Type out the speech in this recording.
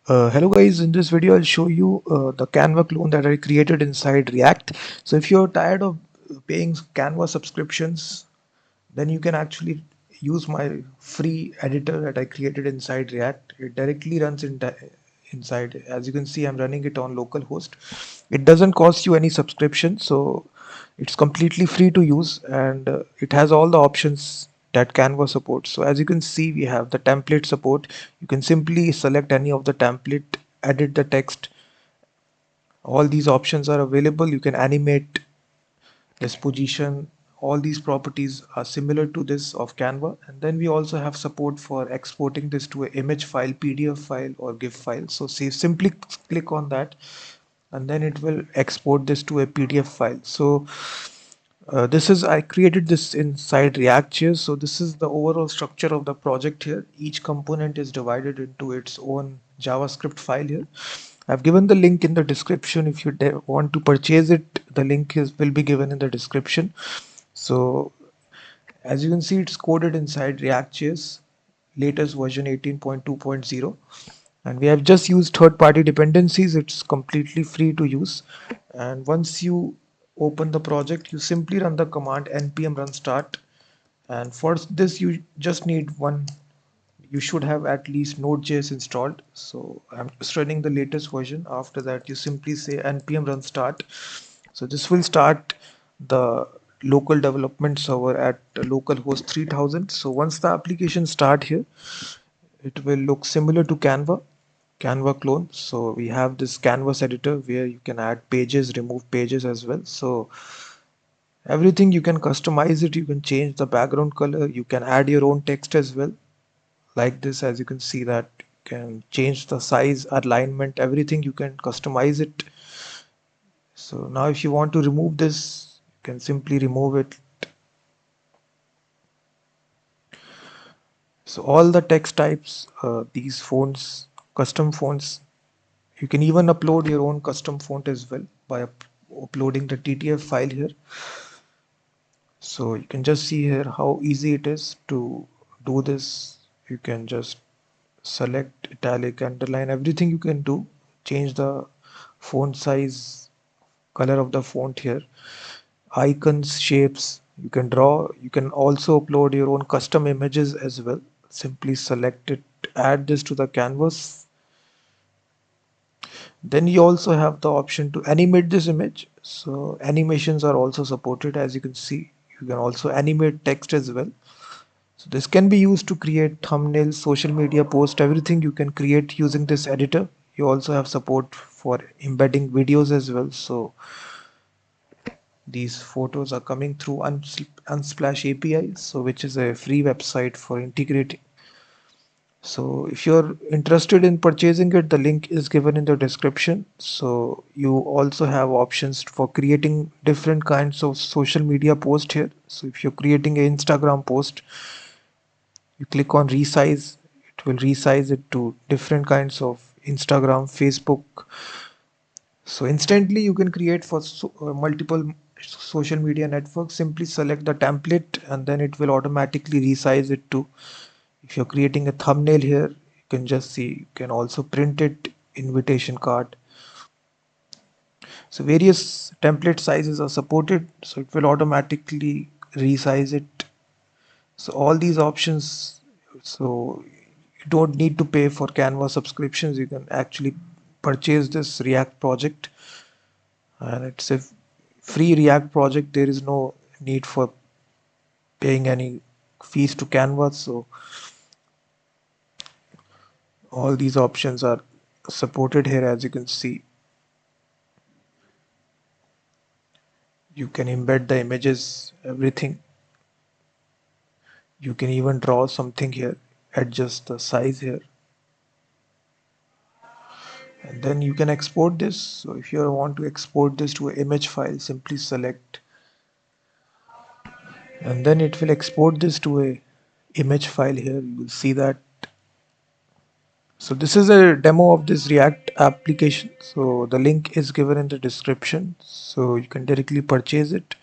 Hello guys, in this video I'll show you the Canva clone that I created inside React. So if you're tired of paying Canva subscriptions, then you can actually use my free editor that I created inside React. It directly runs inside. As you can see, I'm running it on localhost. It doesn't cost you any subscription, so it's completely free to use, and it has all the options that Canva supports. So as you can see, we have the template support. You can simply select any of the template, edit the text. All these options are available. You can animate this position. All these properties are similar to this of Canva. And then we also have support for exporting this to an image file, PDF file, or GIF file. So simply click on that, and then it will export this to a PDF file. So this is I created this inside React here. So this is the overall structure of the project here. Each component is divided into its own JavaScript file here. I've given the link in the description. If you want to purchase it, the link will be given in the description. So as you can see, it's coded inside React.js latest version 18.2.0, and we have just used third-party dependencies. It's completely free to use, and once you open the project, you simply run the command npm run start, and for this you just need one. You should have at least Node.js installed. So I'm just running the latest version. After that, you simply say npm run start. So this will start the local development server at localhost 3000. So once the application start here, it will look similar to Canva clone. So we have this canvas editor where you can add pages, remove pages as well. So everything you can customize it. You can change the background color. You can add your own text as well, like this. As you can see that you can change the size, alignment, everything. You can customize it. So now if you want to remove this, you can simply remove it. So all the text types, these fonts, custom fonts, you can even upload your own custom font as well by uploading the TTF file here. So you can just see here how easy it is to do this. You can just select italic, underline, everything you can do. Change the font size, color of the font here, icons, shapes. You can draw. You can also upload your own custom images as well. Simply select it, add this to the canvas. Then you also have the option to animate this image. So animations are also supported. As you can see, you can also animate text as well. So this can be used to create thumbnails, social media post, everything you can create using this editor. You also have support for embedding videos as well. So these photos are coming through Unsplash API, so which is a free website for integrating. So if you're interested in purchasing it, the link is given in the description. So you also have options for creating different kinds of social media post here. So if you're creating an Instagram post, you click on resize. It will resize it to different kinds of Instagram, Facebook. So instantly you can create for multiple social media networks. Simply select the template and then it will automatically resize it to. If you're creating a thumbnail here, you can just see, you can also print it, invitation card. So various template sizes are supported, so it will automatically resize it. So all these options, so you don't need to pay for Canva subscriptions. You can actually purchase this React project, and it's a free React project. There is no need for paying any fees to Canva. So all these options are supported here. As you can see, you can embed the images, everything. You can even draw something here, adjust the size here, and then you can export this. So if you want to export this to an image file, simply select, and then it will export this to a image file here. You will see that. So this is a demo of this React application. So the link is given in the description, so you can directly purchase it.